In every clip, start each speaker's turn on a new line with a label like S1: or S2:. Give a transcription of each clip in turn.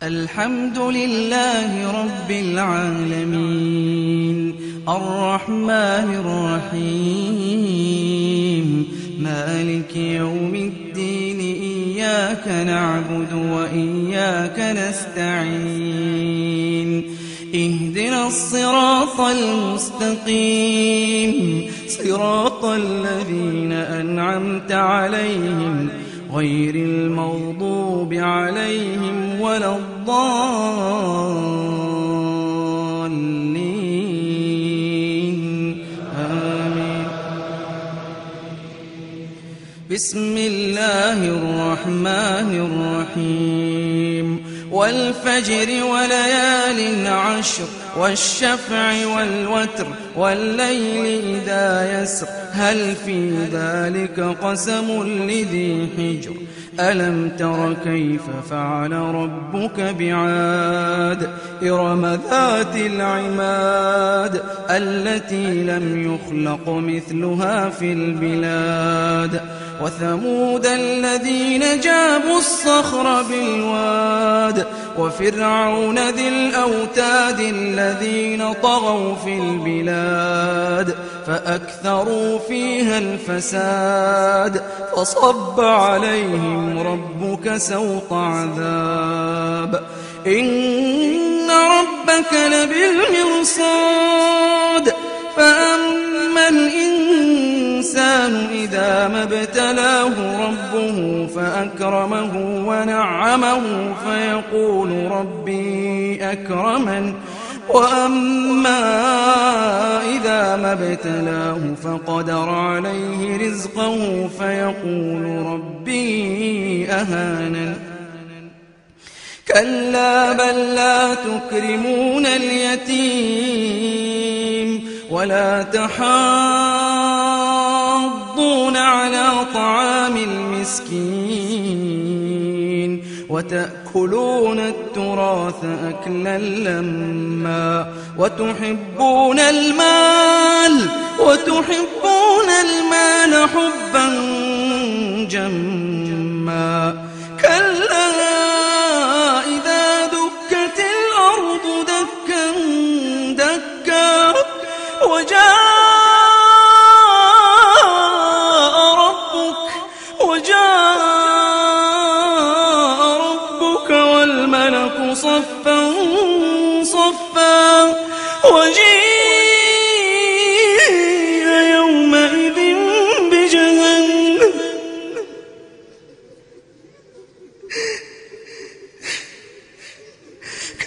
S1: الحمد لله رب العالمين الرحمن الرحيم مالك يوم الدين إياك نعبد وإياك نستعين اهدنا الصراط المستقيم صراط الذين أنعمت عليهم غير المغضوب عليهم ولا الضالين آمين. بسم الله الرحمن الرحيم والفجر وليال عشر والشفع والوتر والليل إذا يسر هل في ذلك قسم لذي حجر ألم تر كيف فعل ربك بعاد إرم ذات العماد التي لم يخلق مثلها في البلاد وثمود الذين جابوا الصخر بالواد وفرعون ذي الأوتاد الذين طغوا في البلاد فأكثروا فيها الفساد فصب عليهم ربك سوط عذاب إن ربك لبالمرصاد فأما الإنسان إذا ما ابتلاه ربه فأكرمه ونعمه فيقول ربي أكرمن وأما إذا ما ابتلاه فقدر عليه رزقه فيقول ربي أهانن كلا بل لا تكرمون اليتيم ولا تحاضون على طعام المسكين وتأكلون التراث أكلا لما وتحبون المال حبا جما كلا إذا دكت الأرض دكا دكا وجاء ربك والملك صفا صفا وجيء يومئذ بجهنم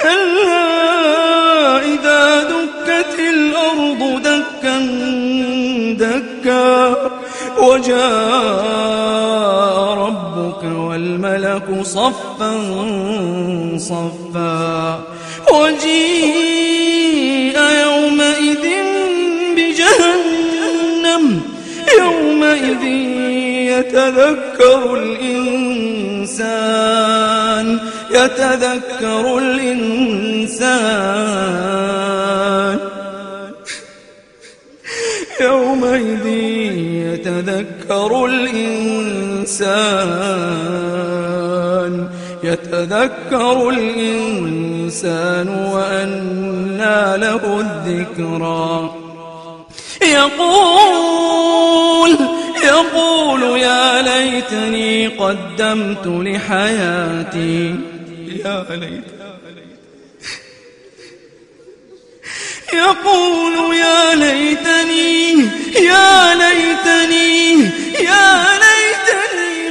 S1: كلا إذا دكت الأرض دكا دكا وجاء ربك والملك صفا صفا وجيء يومئذ بجهنم يومئذ يتذكر الإنسان يومئذ يتذكر الإنسان وأنى له الذكرى يقول يا ليتني قدمت لحياتي يقول يا ليتني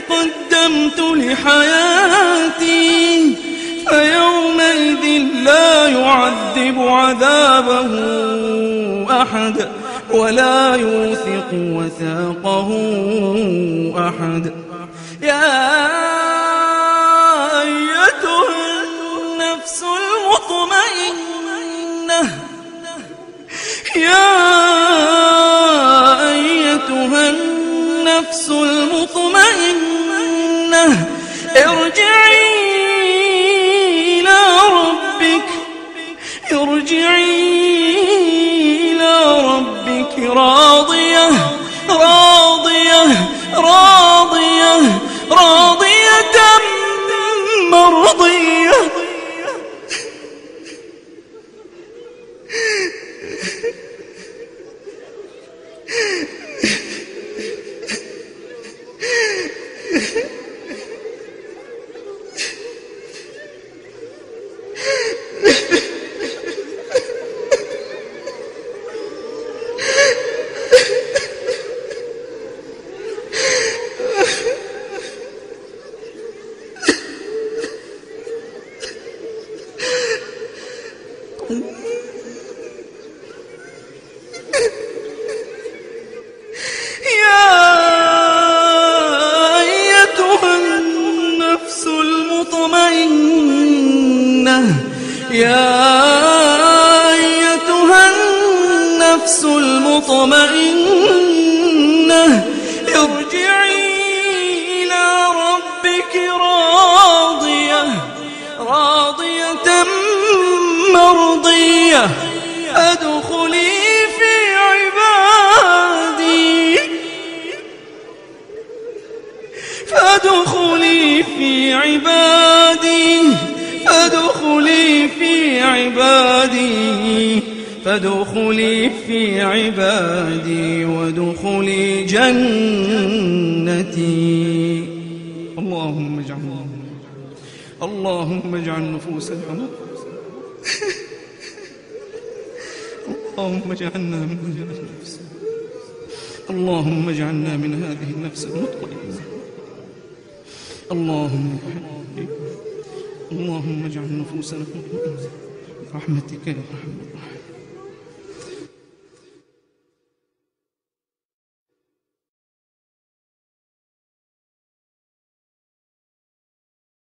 S1: قدمت لحياتي فيومئذ لا يعذب عذابه أحد ولا يوثق وثاقه أحد يا أيتها النفس المطمئنة ارجعي إلى ربك راضية راضية مرضية المطمئنة يا أيتها النفس المطمئنة ارجعي إلى ربك راضية مرضية فادخلي في عبادي فادخلي في عبادي وادخلي جنتي. اللهم اجعل نفوسنا اللهم اجعلنا من هذه النفس المطمئنة. اللهم اجعل نفوسنا مطمئنة برحمتك يا أرحم الراحمين.